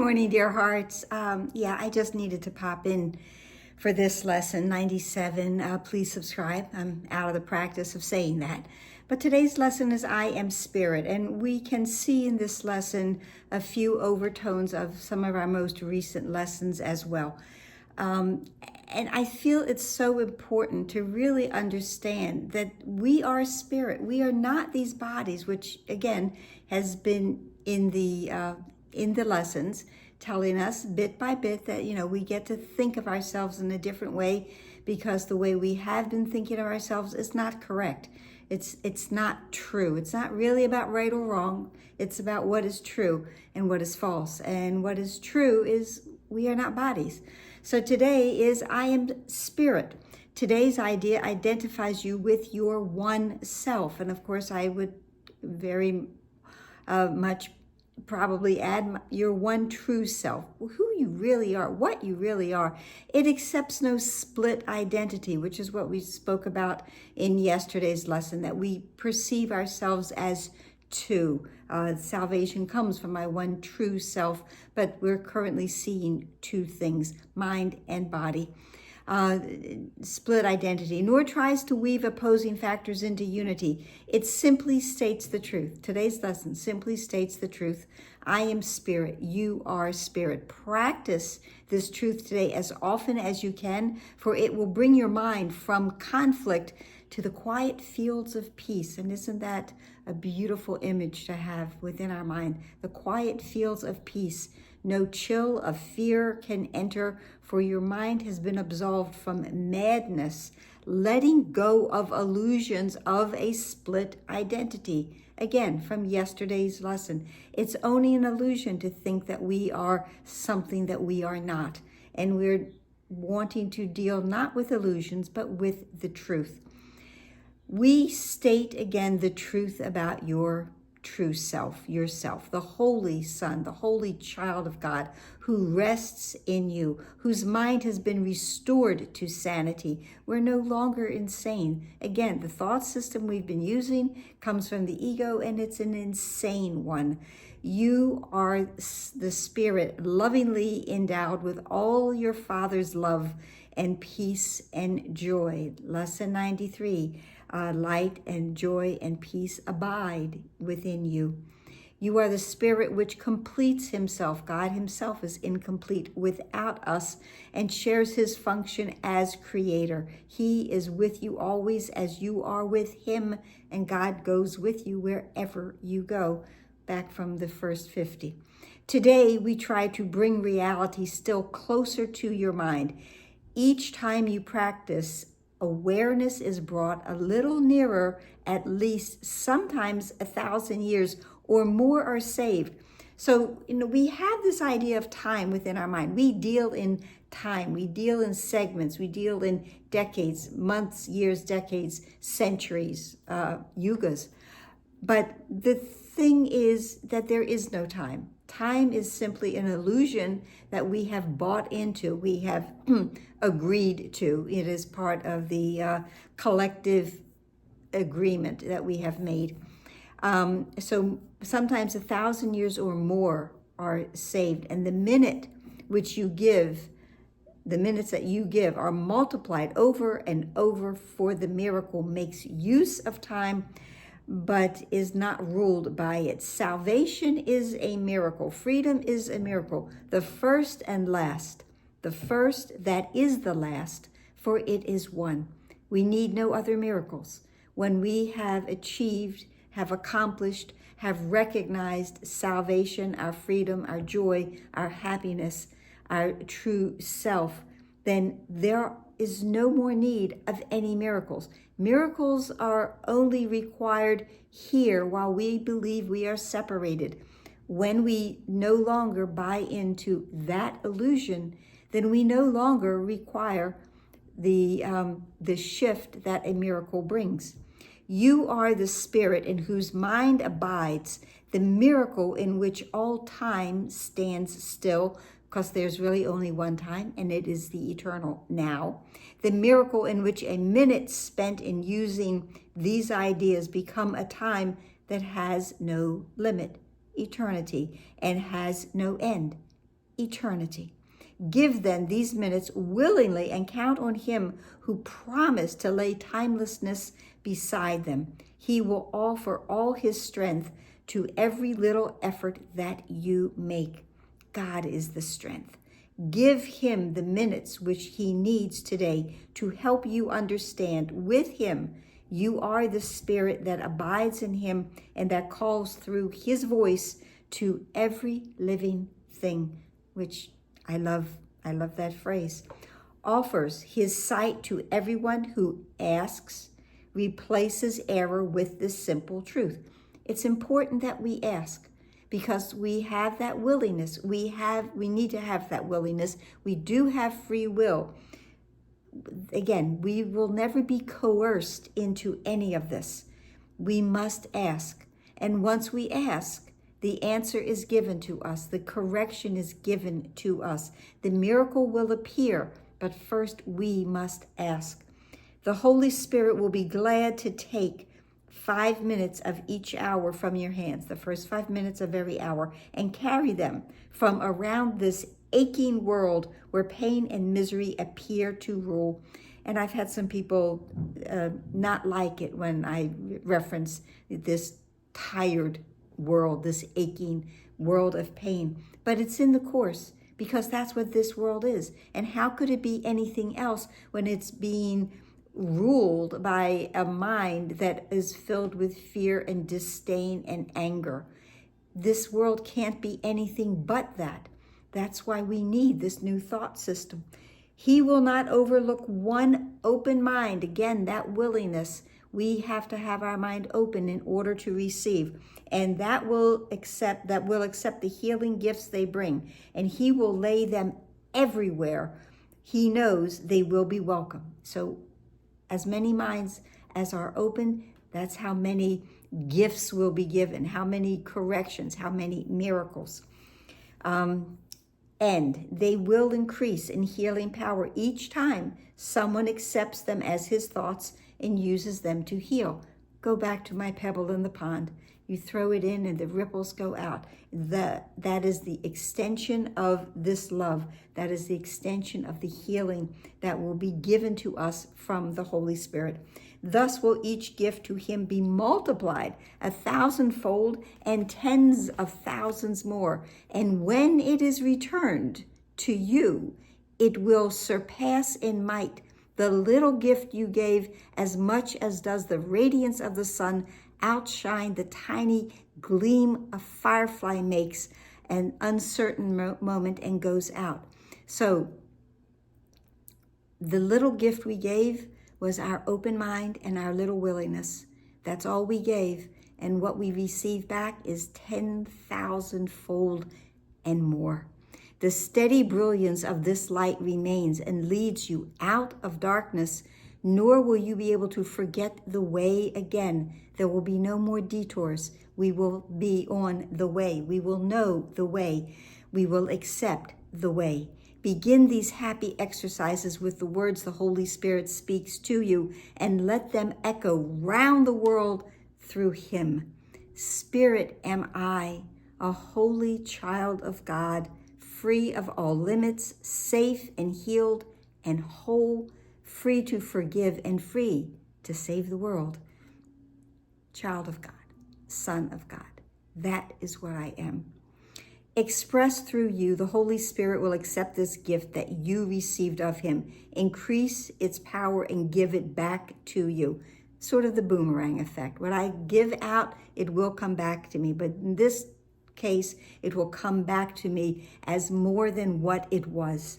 morning, dear hearts. I just needed to pop in for this lesson, 97. Please subscribe. I'm out of the practice of saying that. But today's lesson is I Am Spirit, and we can see in this lesson a few overtones of some of our most recent lessons as well. And I feel it's so important to really understand that we are spirit. We are not these bodies, which again has been in the lessons, telling us bit by bit that, we get to think of ourselves in a different way because the way we have been thinking of ourselves is not correct. It's not true. It's not really about right or wrong. It's about what is true and what is false. And what is true is we are not bodies. So today is I am spirit. Today's idea identifies you with your one self. And of course, I would very much probably add your one true self, who you really are, what you really are. It accepts no split identity, which is what we spoke about in yesterday's lesson, that we perceive ourselves as two. Salvation comes from my one true self, but we're currently seeing two things, mind and body. Split identity, nor tries to weave opposing factors into unity. It simply states the truth. Today's lesson simply states the truth. I am spirit. You are spirit. Practice this truth today as often as you can, for it will bring your mind from conflict to the quiet fields of peace. And isn't that a beautiful image to have within our mind? The quiet fields of peace. No chill of fear can enter, for your mind has been absolved from madness, letting go of illusions of a split identity. Again, from yesterday's lesson, it's only an illusion to think that we are something that we are not. And we're wanting to deal not with illusions, but with the truth. We state again the truth about your true self, yourself, the Holy Son, the Holy Child of God, who rests in you, whose mind has been restored to sanity. We're no longer insane. Again, the thought system we've been using comes from the ego, and it's an insane one. You are the spirit, lovingly endowed with all your Father's love and peace and joy. Lesson 93. Light and joy and peace abide within you. You are the spirit which completes himself. God himself is incomplete without us and shares his function as creator. He is with you always as you are with him, and God goes with you wherever you go. Back from the first 50. Today, we try to bring reality still closer to your mind. Each time you practice, awareness is brought a little nearer, at least sometimes 1,000 years or more are saved. So, we have this idea of time within our mind. We deal in time. We deal in segments. We deal in decades, months, years, decades, centuries, yugas. But the thing is that there is no time. Time is simply an illusion that we have bought into, we have agreed to. It is part of the collective agreement that we have made. So sometimes 1,000 years or more are saved, and the minutes that you give are multiplied over and over, for the miracle makes use of time, but is not ruled by it. Salvation is a miracle. Freedom is a miracle. The first and last. The first that is the last, for it is one. We need no other miracles. When we have achieved, have accomplished, have recognized salvation, our freedom, our joy, our happiness, our true self, then there is no more need of any miracles. Miracles are only required here while we believe we are separated. When we no longer buy into that illusion, then we no longer require the shift that a miracle brings. You are the spirit in whose mind abides, the miracle in which all time stands still, because there's really only one time, and it is the eternal now. The miracle in which a minute spent in using these ideas become a time that has no limit, eternity, and has no end. eternity. Give then these minutes willingly and count on him who promised to lay timelessness beside them. He will offer all his strength to every little effort that you make. God is the strength. Give him the minutes which he needs today to help you understand. With him, you are the spirit that abides in him and that calls through his voice to every living thing, which I love that phrase. Offers his sight to everyone who asks, replaces error with this simple truth. It's important that we ask because we have that willingness. We need to have that willingness. We do have free will. Again, we will never be coerced into any of this. We must ask. And once we ask, the answer is given to us. The correction is given to us. The miracle will appear, but first we must ask. The Holy Spirit will be glad to take 5 minutes of each hour from your hands, the first 5 minutes of every hour, and carry them from around this aching world where pain and misery appear to rule. And I've had some people not like it when I reference this tired world, this aching world of pain. But it's in the course because that's what this world is. And how could it be anything else when it's being ruled by a mind that is filled with fear and disdain and anger? This world can't be anything but that. That's why we need this new thought system. He will not overlook one open mind. Again, that willingness. We have to have our mind open in order to receive. And that will accept the healing gifts they bring. And he will lay them everywhere. He knows they will be welcome. So as many minds as are open, that's how many gifts will be given, how many corrections, how many miracles. And they will increase in healing power each time someone accepts them as his thoughts and uses them to heal. Go back to my pebble in the pond. You throw it in and the ripples go out. That is the extension of this love. That is the extension of the healing that will be given to us from the Holy Spirit. Thus will each gift to him be multiplied 1,000-fold and tens of thousands more. And when it is returned to you, it will surpass in might the little gift you gave, as much as does the radiance of the sun outshine the tiny gleam a firefly makes an uncertain moment and goes out. So the little gift we gave was our open mind and our little willingness. That's all we gave. And what we receive back is 10,000-fold and more. The steady brilliance of this light remains and leads you out of darkness, nor will you be able to forget the way again. There will be no more detours. We will be on the way. We will know the way. We will accept the way. Begin these happy exercises with the words the Holy Spirit speaks to you and let them echo round the world through him. Spirit am I, a holy child of God, free of all limits, safe and healed and whole, free to forgive and free to save the world. Child of God, Son of God, that is what I am. Expressed through you, the Holy Spirit will accept this gift that you received of him, increase its power and give it back to you. Sort of the boomerang effect. What I give out, it will come back to me. But in this case, it will come back to me as more than what it was.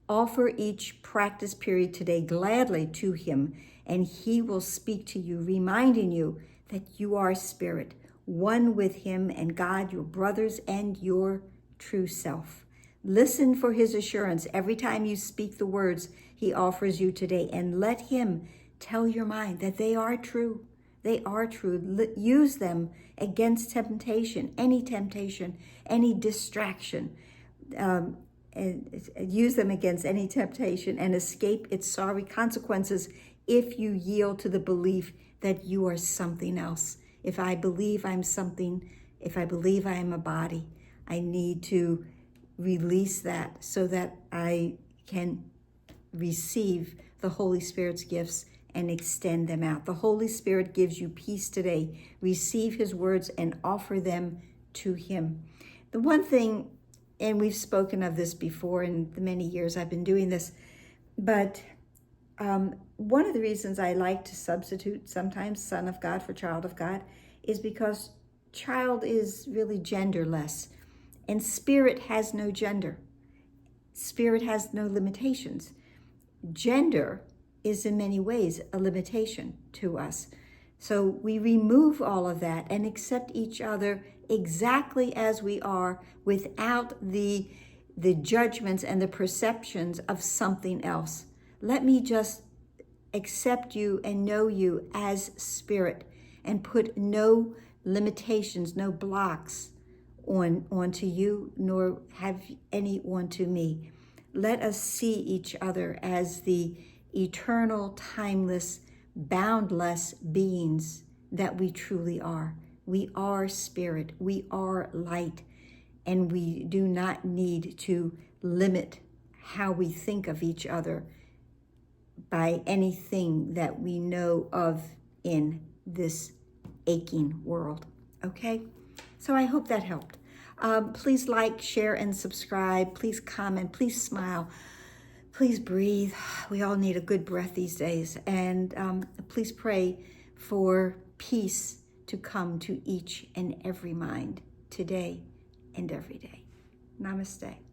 Offer each practice period today gladly to him, and he will speak to you, reminding you that you are spirit, one with him and God, your brothers, and your true self. Listen for his assurance every time you speak the words he offers you today, and let him tell your mind that they are true. They are true. Use them against temptation, any distraction. And use them against any temptation and escape its sorry consequences if you yield to the belief that you are something else. If I believe I'm something, if I believe I am a body, I need to release that so that I can receive the Holy Spirit's gifts and extend them out. The Holy Spirit gives you peace today. Receive his words and offer them to him. The one thing, and we've spoken of this before in the many years I've been doing this, but one of the reasons I like to substitute sometimes Son of God for Child of God is because child is really genderless, and spirit has no gender. Spirit has no limitations. Gender is in many ways a limitation to us. So we remove all of that and accept each other exactly as we are, without the judgments and the perceptions of something else. Let me just accept you and know you as spirit, and put no limitations, no blocks onto you, nor have any onto me. Let us see each other as the eternal, timeless, boundless beings that we truly are. We are spirit, we are light, and we do not need to limit how we think of each other by anything that we know of in this aching world. Okay? So I hope that helped. Please like, share, and subscribe. Please comment. Please smile. Please breathe. We all need a good breath these days. And please pray for peace to come to each and every mind today and every day. Namaste.